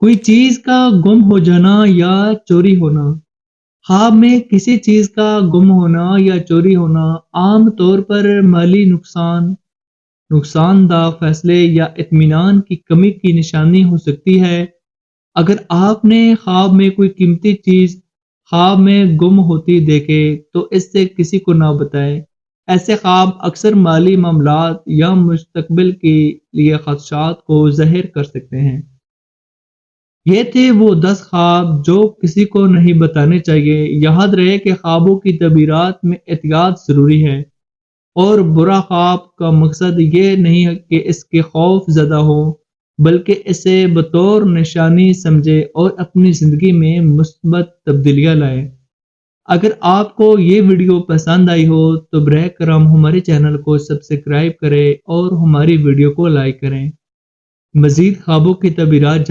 कोई चीज का गुम हो जाना या चोरी होना। ख्वाब में किसी चीज का गुम होना या चोरी होना आम तौर पर माली नुकसान, नुकसानदा फैसले या इत्मीनान की कमी की निशानी हो सकती है। अगर आपने ख्वाब में कोई कीमती चीज ख्वाब में गुम होती देखे तो इससे किसी को ना बताएं। ऐसे ख्वाब अक्सर माली मामलात या मुस्तकबिल के लिए खदशात को ज़ाहिर कर सकते हैं। ये थे वो 10 ख्वाब जो किसी को नहीं बताने चाहिए। याद रहे कि ख्वाबों की तबीरात में एहतियात ज़रूरी है और बुरा ख्वाब का मकसद ये नहीं है कि इसके खौफ ज़दा हो, बल्कि इसे बतौर निशानी समझे और अपनी ज़िंदगी में मुस्बत तब्दीलियाँ लाए। अगर आपको ये वीडियो पसंद आई हो तो बरए करम हमारे चैनल को सब्सक्राइब करें और हमारी वीडियो को लाइक करें। मज़ीद ख्वाबों की तबीरात